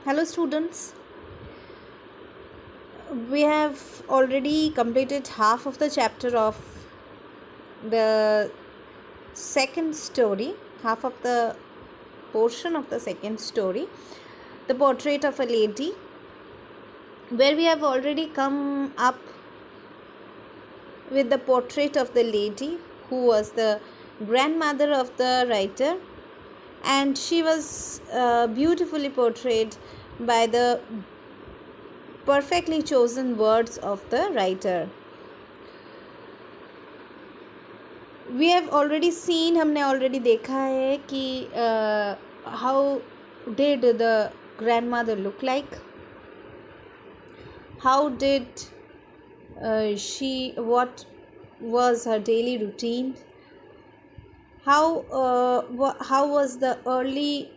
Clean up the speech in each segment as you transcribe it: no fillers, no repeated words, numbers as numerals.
Hello, students. We have already completed half of the chapter of the second story, half of the portion of the second story, The Portrait of a Lady, where we have already come up with the portrait of the lady who was the grandmother of the writer, and she was beautifully portrayed by the perfectly chosen words of the writer. We have already seen, हमने already देखा है कि how did the grandmother look like, how did what was her daily routine, how was the early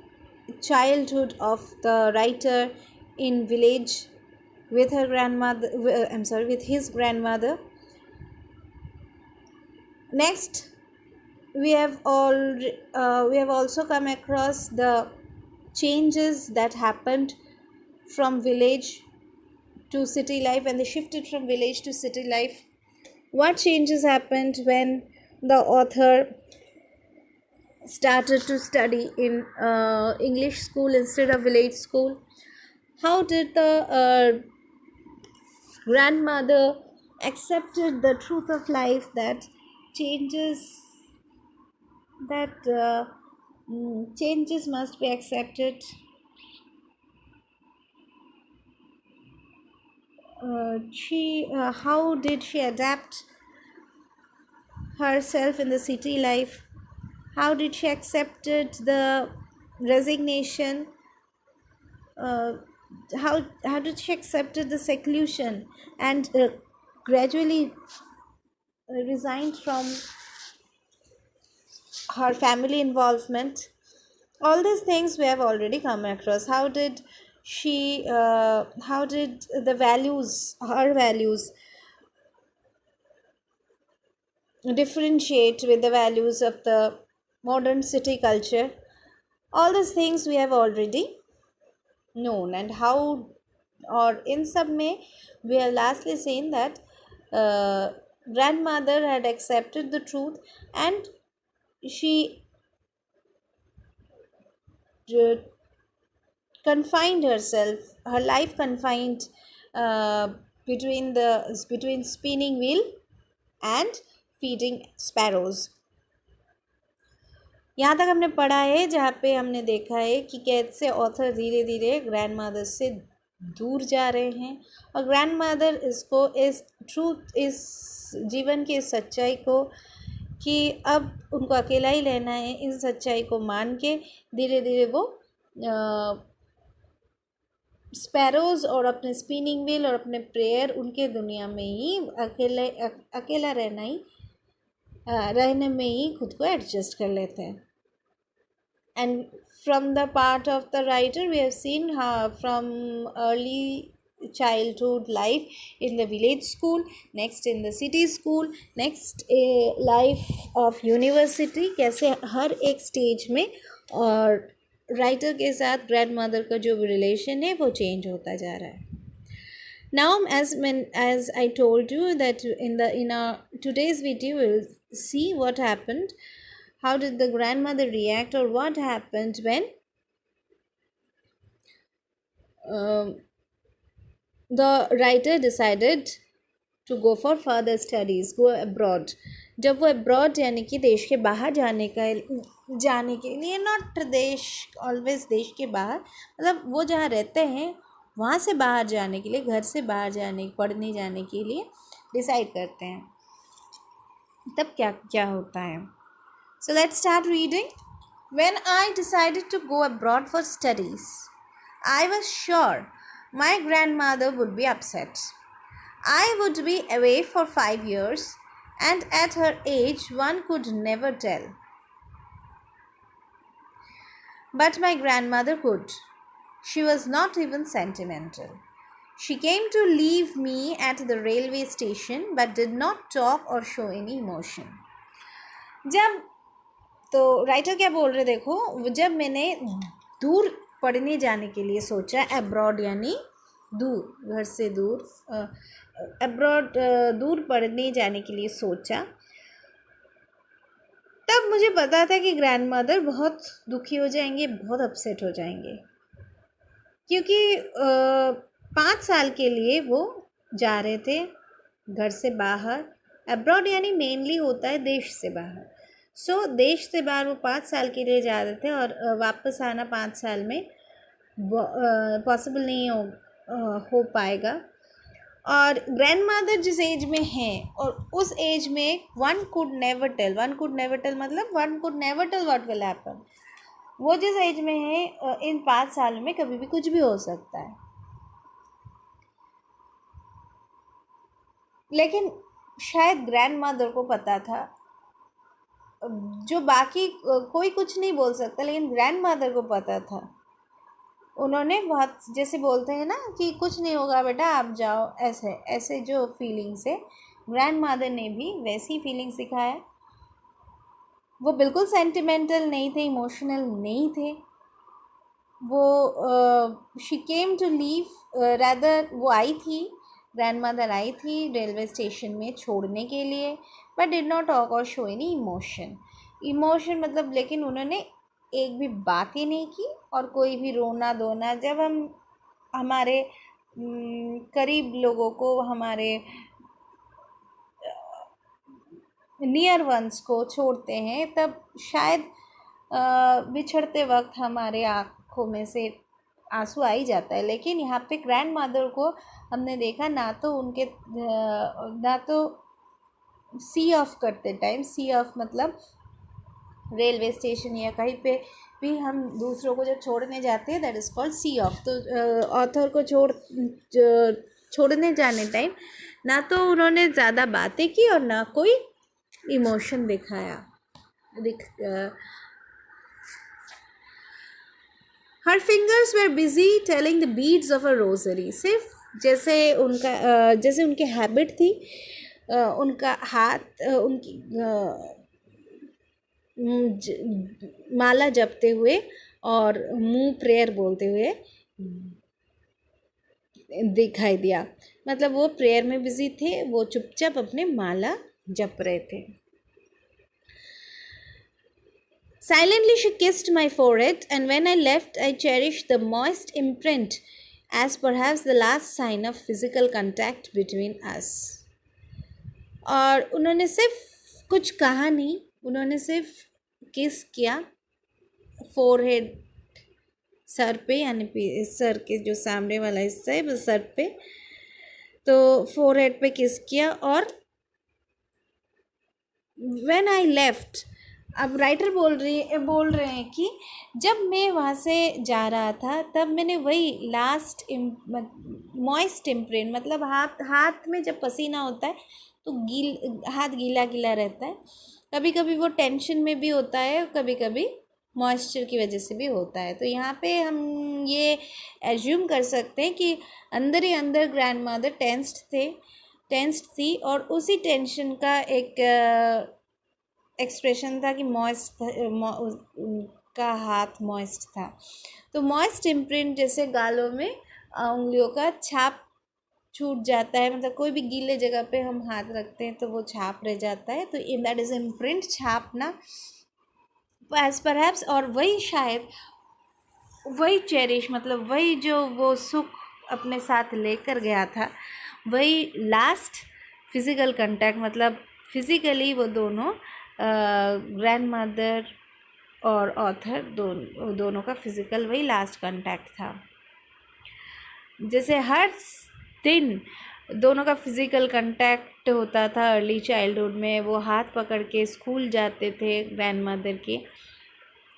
childhood of the writer in village with her grandmother, with his grandmother. Next, we have also come across the changes that happened from village to city life, when they shifted from village to city life. What changes happened when the author started to study in English school instead of village school? How did the grandmother accepted the truth of life that changes changes must be accepted? How did she adapt herself in the city life? How did she accepted the resignation? How did she accepted the seclusion and gradually resigned from her family involvement? All these things we have already come across. How did her values differentiate with the values of the modern city culture? All these things we have already known. And how, or in some way, we have lastly seen that uh, grandmother had accepted the truth, and she uh, confined herself, her life confined uh, between spinning wheel and feeding sparrows. यहाँ तक हमने पढ़ा है, जहाँ पे हमने देखा है कि कैसे ऑथर धीरे धीरे ग्रैंड मदर से दूर जा रहे हैं, और ग्रैंड मदर इसको इस जीवन की इस सच्चाई को कि अब उनको अकेला ही रहना है, इस सच्चाई को मान के धीरे धीरे वो स्पैरोज और अपने स्पिनिंग व्हील और अपने प्रेयर, उनके दुनिया में ही अकेला रहने में ही खुद को एडजस्ट कर लेते हैं. And from the part of the writer, we have seen how from early childhood life in the village school, next in the city school, next life of university, कैसे हर एक स्टेज में और राइटर के साथ grand mother का जो relation है वो चेंज होता जा रहा है. Now, as I told you that in our today's video, we'll see what happened. How did the grandmother react, or what happened when the writer decided to go for further studies, go abroad. जब वो abroad यानी कि देश के बाहर जाने के लिए, not देश always देश के बाहर, मतलब वो जहाँ रहते हैं वहाँ से बाहर जाने के लिए, घर से बाहर पढ़ने जाने के लिए डिसाइड करते हैं, तब क्या क्या होता है. So let's start reading. When I decided to go abroad for studies, I was sure my grandmother would be upset. I would be away for 5 years, and at her age one could never tell. But my grandmother could. She was not even sentimental. She came to leave me at the railway station but did not talk or show any emotion. जब तो writer क्या बोल रहे, देखो, जब मैंने दूर पढ़ने जाने के लिए सोचा, अब्रॉड यानी दूर, घर से दूर, अब्रॉड दूर पढ़ने जाने के लिए सोचा, तब मुझे पता था कि ग्रैंड मदर बहुत दुखी हो जाएंगे, बहुत अपसेट हो जाएंगे, क्योंकि 5 साल के लिए वो जा रहे थे घर से बाहर। अब्रॉड यानी मेनली होता है देश से बाहर। सो देश से बाहर वो 5 साल के लिए जा रहे थे, और वापस आना 5 साल में पॉसिबल नहीं हो पाएगा। और ग्रैंड मदर जिस एज में हैं, और उस एज में वन कुड नेवर टेल मतलब one could never tell what will happen. वो जिस एज में है, इन 5 साल में कभी भी कुछ भी हो सकता है। लेकिन शायद ग्रैंड मदर को पता था, जो बाकी कोई कुछ नहीं बोल सकता, लेकिन ग्रैंड मदर को पता था। उन्होंने बहुत, जैसे बोलते हैं ना कि कुछ नहीं होगा बेटा आप जाओ, ऐसे ऐसे जो फीलिंग्स है, ग्रैंड मदर ने भी वैसी फीलिंग्स दिखाया। वो बिल्कुल सेंटिमेंटल नहीं थे, इमोशनल नहीं थे। वो she came to leave rather, वो आई थी, ग्रैंड मदर आई थी रेलवे स्टेशन में छोड़ने के लिए, बट डिड नॉट टॉक और शो एनी इमोशन मतलब, लेकिन उन्होंने एक भी बात ही नहीं की, और कोई भी रोना धोना, जब हम हमारे करीब लोगों को, हमारे नियर वंस को छोड़ते हैं, तब शायद बिछड़ते वक्त हमारे आँखों में से आंसू आ ही जाता है। लेकिन यहाँ पे ग्रैंड मदर को हमने देखा, ना तो सी ऑफ करते टाइम, सी ऑफ मतलब रेलवे स्टेशन या कहीं पे भी हम दूसरों को जब छोड़ने जाते हैं, that is called see off. तो ऑथर को छोड़ने जाने टाइम ना तो उन्होंने ज़्यादा बातें की, और ना कोई इमोशन दिखाया। हर fingers were busy telling the beads of a rosary. सिर्फ जैसे उनके हैबिट थी, उनका हाथ उनकी माला जपते हुए और मुंह प्रेयर बोलते हुए दिखाई दिया। मतलब वो प्रेयर में बिजी थे, वो चुपचाप अपने माला जप रहे थे। Silently she kissed my forehead, and when I left, I cherished the moist imprint as perhaps the last sign of physical contact between us. और उन्होंने सिर्फ कुछ कहा नहीं, उन्होंने सिर्फ किस किया फोरहेड, सर पे, यानी सर के जो सामने वाला हिस्सा है वो सर पे, तो फोरहेड पे किस किया। और व्हेन आई लेफ्ट, अब राइटर बोल रहे हैं कि जब मैं वहाँ से जा रहा था, तब मैंने वही लास्ट मॉइस्ट इम्प्रिंट, मतलब हाथ में जब पसीना होता है तो हाथ गीला गीला रहता है, कभी कभी वो टेंशन में भी होता है, कभी कभी मॉइस्चर की वजह से भी होता है। तो यहाँ पे हम ये एज्यूम कर सकते हैं कि अंदर ही अंदर ग्रैंड मदर टेंस्ड थी, और उसी टेंशन का एक एक्सप्रेशन था कि उनका हाथ मॉइस्ट था। तो मॉइस्ट इम्प्रिंट, जैसे गालों में उंगलियों का छाप छूट जाता है, मतलब कोई भी गीले जगह पे हम हाथ रखते हैं तो वो छाप रह जाता है, तो इन दैट इज इम्प्रिंट, छापना एज परहैप्स। और वही शायद वही चेरिश, मतलब वही जो वो सुख अपने साथ लेकर गया था, वही लास्ट फिज़िकल कांटेक्ट, मतलब फिज़िकली वो दोनों ग्रैंड मदर और ऑथर दोनों का फिज़िकल वही लास्ट कांटेक्ट था। जैसे हर दिन दोनों का फिज़िकल कांटेक्ट होता था अर्ली चाइल्डहुड में, वो हाथ पकड़ के स्कूल जाते थे ग्रैंड मदर के।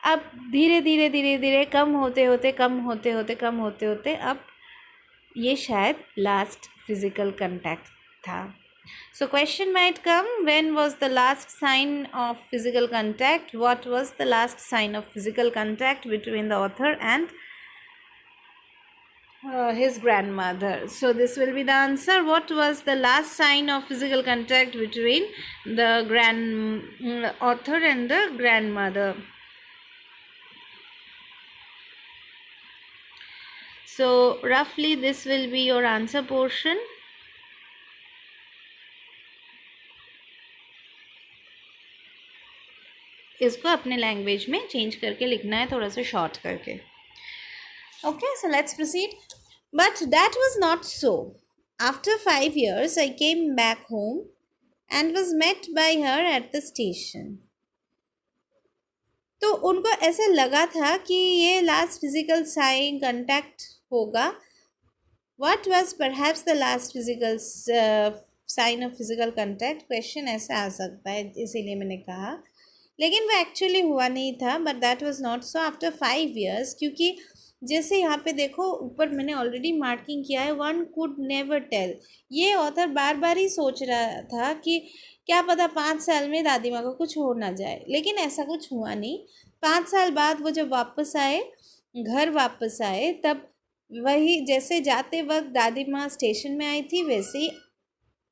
अब धीरे धीरे कम होते अब ये शायद लास्ट फिज़िकल कांटेक्ट था। So question might come, when was the last sign of physical contact? What was the last sign of physical contact between the author and his grandmother? So this will be the answer. What was the last sign of physical contact between the author and the grandmother? So roughly this will be your answer portion. इसको अपने language में change करके लिखना है, थोड़ा सा short करके. Okay, so let's proceed. But that was not so. After 5 years, I came back home and was met by her at the station. तो उनको ऐसे लगा था कि ये लास्ट फिजिकल साइन कंटैक्ट होगा. What was perhaps the last physical sign of physical contact? Question ऐसा आ सकता है, इसीलिए मैंने कहा. लेकिन वो एक्चुअली हुआ नहीं था. But that was not so after 5 years, क्योंकि जैसे यहाँ पे देखो ऊपर मैंने ऑलरेडी मार्किंग किया है, वन कुड नेवर टेल. ये ऑथर बार बार ही सोच रहा था कि क्या पता 5 साल में दादी माँ को कुछ हो ना जाए, लेकिन ऐसा कुछ हुआ नहीं. 5 साल बाद वो जब वापस आए, घर वापस आए, तब वही जैसे जाते वक्त दादी माँ स्टेशन में आई थी, वैसे ही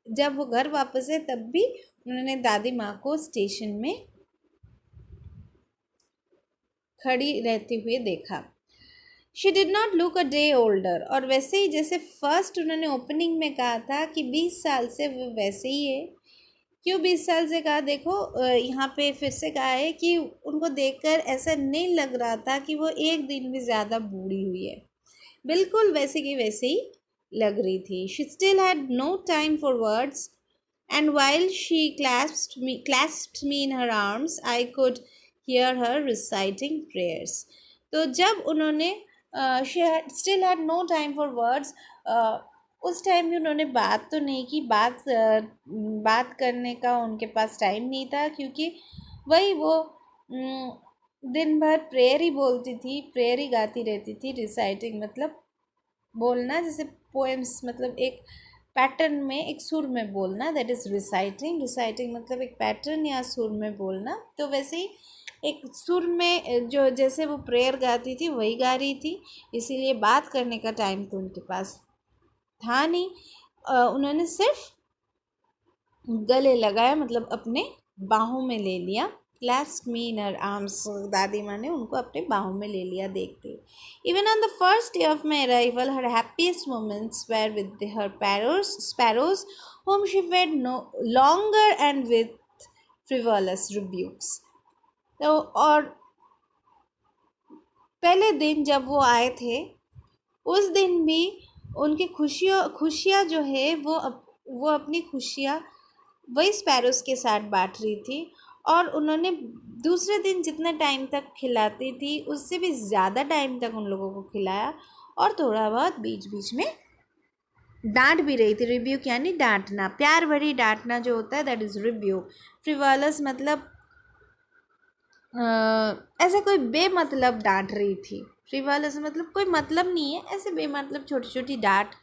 जब वो घर वापस है तब भी उन्होंने दादी माँ को स्टेशन में खड़ी रहते हुए देखा. She did not look a day older. और वैसे ही जैसे फर्स्ट उन्होंने ओपनिंग में कहा था कि 20 साल से वो वैसे ही है. क्यों 20 साल से कहा? देखो यहाँ पे फिर से कहा है कि उनको देखकर ऐसा नहीं लग रहा था कि वो एक दिन भी ज़्यादा बूढ़ी हुई है. बिल्कुल वैसे की वैसे ही लग रही थी. She still had no time for words, and while she clasped me in her arms, I could hear her reciting prayers. तो जब उन्होंने still had no time for words, उस टाइम भी उन्होंने बात तो नहीं की. बात करने का उनके पास टाइम नहीं था, क्योंकि वही वो दिन भर प्रेयर ही बोलती थी, प्रेयर ही गाती रहती थी. रिसाइटिंग मतलब बोलना, जैसे पोएम्स मतलब एक पैटर्न में, एक सुर में बोलना, दैट इज़ रिसाइटिंग. रिसाइटिंग मतलब एक पैटर्न या सुर में बोलना. तो वैसे ही एक सुर में जो जैसे वो प्रेयर गाती थी वही गा रही थी, इसीलिए बात करने का टाइम तो उनके पास था नहीं. उन्होंने सिर्फ गले लगाया, मतलब अपने बाहों में ले लिया. clasped me in her arms. दादी माँ ने उनको अपने बाहों में ले लिया देखते. Even on the first day of my arrival, her happiest moments were with her sparrows, whom she fed no longer and with frivolous rebukes. तो और पहले दिन जब वो आए थे, उस दिन भी उनकी खुशियाँ जो है वो अपनी खुशियाँ वही स्पैरोस के साथ बांट रही थी. और उन्होंने दूसरे दिन जितने टाइम तक खिलाती थी उससे भी ज़्यादा टाइम तक उन लोगों को खिलाया, और थोड़ा बहुत बीच बीच में डांट भी रही थी. रिब्यूक यानी डांटना, प्यार भरी डांटना जो होता है, दैट इज़ रिब्यूक. फ्रिवॉलस मतलब ऐसे कोई बेमतलब डांट रही थी. फ्रिवॉलस मतलब कोई मतलब नहीं है, ऐसे बेमतलब छोटी छोटी डांट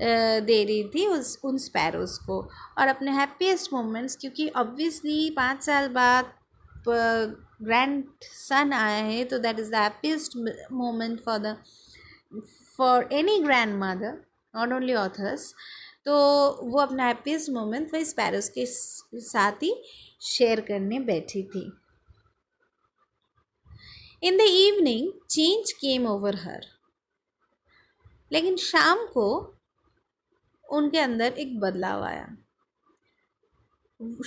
दे रही थी उन स्पैरोज़ को. और अपने हैप्पीएस्ट मोमेंट्स, क्योंकि ऑब्वियसली 5 साल बाद ग्रैंड सन आया है, तो that is the happiest moment for any grand mother, not only authors. तो वो अपना हैप्पीएस्ट मोमेंट वही स्पैरोज़ के साथ ही शेयर करने बैठी थी. इन the evening change came over her. लेकिन शाम को उनके अंदर एक बदलाव आया.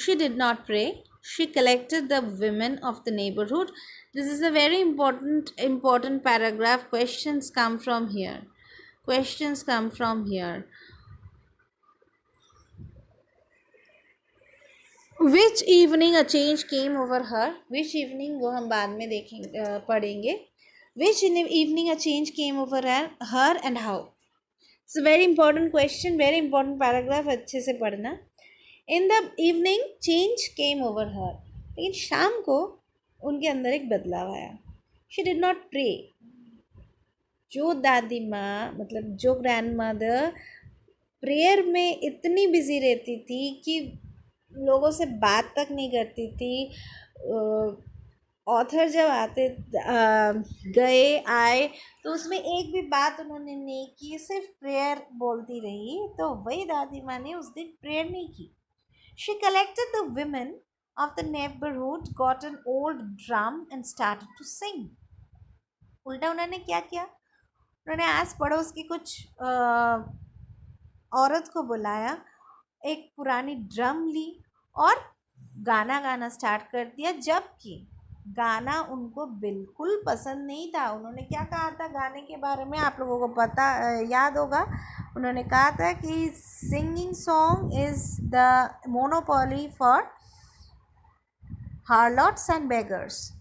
She did not pray. She collected the women of the neighborhood. This is a very important paragraph. Questions come from here. Questions come from here. Which evening a change came over her? Which evening वो हम बाद में देखेंगे, पढ़ेंगे. Which evening a change came over her and how? It's a very important question, very important paragraph. अच्छे से पढ़ना. In the evening change came over her. लेकिन शाम को उनके अंदर एक बदलाव आया. She did not pray. जो दादी माँ मतलब जो ग्रैंड मदर प्रेयर में इतनी बिजी रहती थी कि लोगों से बात तक नहीं करती थी. ऑथर जब आते गए आए तो उसमें एक भी बात उन्होंने नहीं की, सिर्फ प्रेयर बोलती रही. तो वही दादी माँ ने उस दिन प्रेयर नहीं की. She collected the women of the neighborhood, got an old drum and started to sing. उल्टा उन्होंने क्या किया? उन्होंने आस पड़ोस की कुछ औरत को बुलाया, एक पुरानी ड्रम ली और गाना गाना स्टार्ट कर दिया, जबकि गाना उनको बिल्कुल पसंद नहीं था। उन्होंने क्या कहा था गाने के बारे में, आप लोगों को पता याद होगा। उन्होंने कहा था कि singing song is the monopoly for harlots and beggars.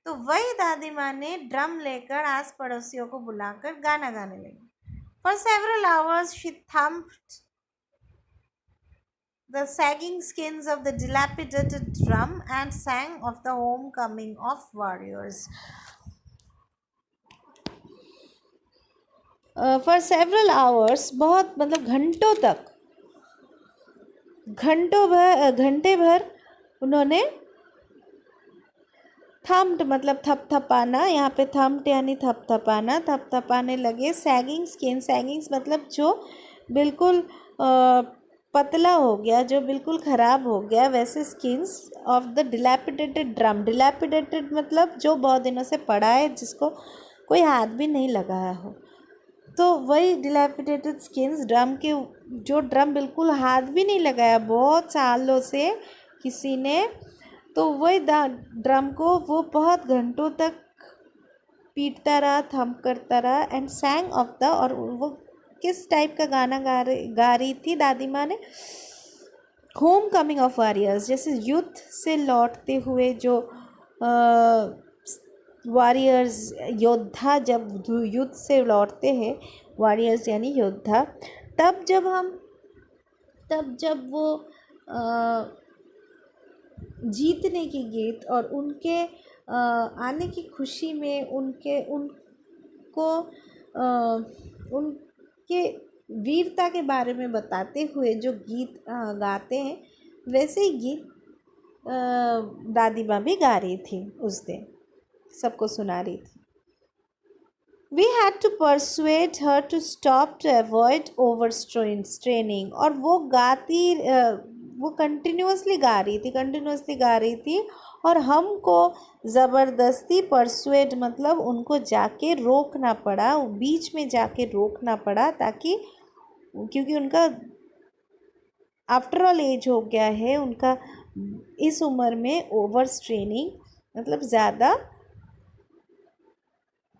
तो वही दादी माँ ने ड्रम लेकर आस पड़ोसियों को बुलाकर गाना गाने लगी। For several hours she thumped the sagging skins of the dilapidated drum and sang of the homecoming of warriors. For several hours, बहुत मतलब घंटे भर उन्होंने थम्प्ड मतलब थपथपाना, यहाँ पे थम्प्ड यानी थपथपाना, थपथपाने लगे। सैगिंग स्किन, सैगिंग्स मतलब जो बिल्कुल पतला हो गया, जो बिल्कुल ख़राब हो गया, वैसे skins of the dilapidated drum. Dilapidated मतलब जो बहुत दिनों से पड़ा है, जिसको कोई हाथ भी नहीं लगाया हो, तो वही डिलैपिडेटेड स्किन्स ड्रम के, जो ड्रम बिल्कुल हाथ भी नहीं लगाया बहुत सालों से किसी ने, तो वही ड्रम को वो बहुत घंटों तक पीटता रहा, थम्प करता रहा। एंड सैंग ऑफ द, और वो किस टाइप का गाना गा रही थी दादी माँ ने, होम कमिंग ऑफ वॉरियर्स, जैसे युद्ध से लौटते हुए जो वॉरियर्स, योद्धा जब युद्ध से लौटते हैं, वॉरियर्स यानी योद्धा, तब जब वो जीतने की गीत और उनके आने की खुशी में उनके वीरता के बारे में बताते हुए जो गीत गाते हैं, वैसे ही गीत दादी माँ भी गा रही थी उस दिन, सबको सुना रही थी। We had to persuade her to stop to avoid overstraining, और वो कंटिन्यूसली गा रही थी और हमको ज़बरदस्ती परसुएड मतलब उनको जाके रोकना पड़ा, बीच में जाके रोकना पड़ा, ताकि क्योंकि उनका आफ्टर ऑल एज हो गया है, उनका इस उम्र में ओवर स्ट्रेनिंग मतलब ज़्यादा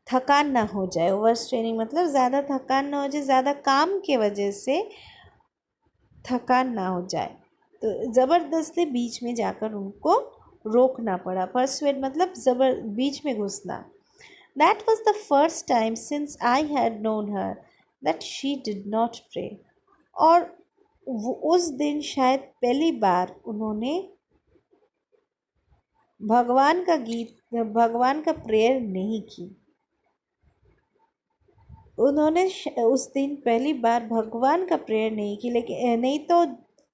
थकान ना हो जाए। ओवर स्ट्रेनिंग मतलब ज़्यादा थकान ना हो जाए, ज़्यादा काम के वजह से थकान ना हो जाए, तो ज़बरदस्ती बीच में जाकर उनको रोकना पड़ा। परसुएड मतलब बीच में घुसना। That was the first time since I had known her that she did not pray. और उस दिन शायद पहली बार उन्होंने भगवान का प्रेयर नहीं की। उन्होंने उस दिन पहली बार भगवान का प्रेयर नहीं की, लेकिन नहीं तो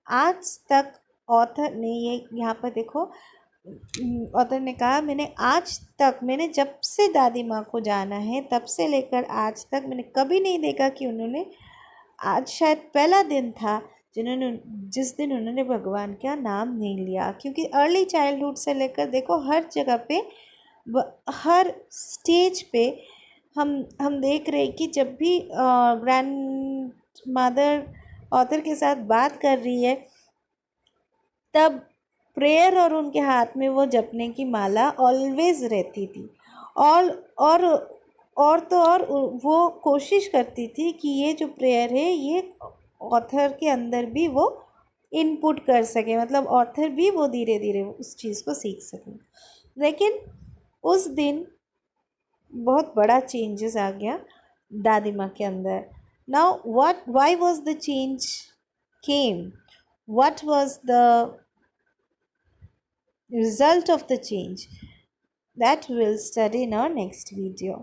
आज तक ऑथर ने ये यहाँ पर देखो, ऑथर ने कहा मैंने जब से दादी माँ को जाना है तब से लेकर आज तक मैंने कभी नहीं देखा कि उन्होंने, आज शायद पहला दिन था जिस दिन उन्होंने भगवान का नाम नहीं लिया। क्योंकि अर्ली चाइल्डहुड से लेकर देखो हर जगह पे, हर स्टेज पे हम देख रहे कि जब भी ग्रैंड मदर ऑथर के साथ बात कर रही है, तब प्रेयर और उनके हाथ में वो जपने की माला ऑलवेज रहती थी। और वो कोशिश करती थी कि ये जो प्रेयर है ये ऑथर के अंदर भी वो इनपुट कर सके, मतलब ऑथर भी वो धीरे धीरे उस चीज़ को सीख सके। लेकिन उस दिन बहुत बड़ा चेंजेस आ गया दादी माँ के अंदर। Now why was the change came, what was the result of the change, that we'll study in our next video.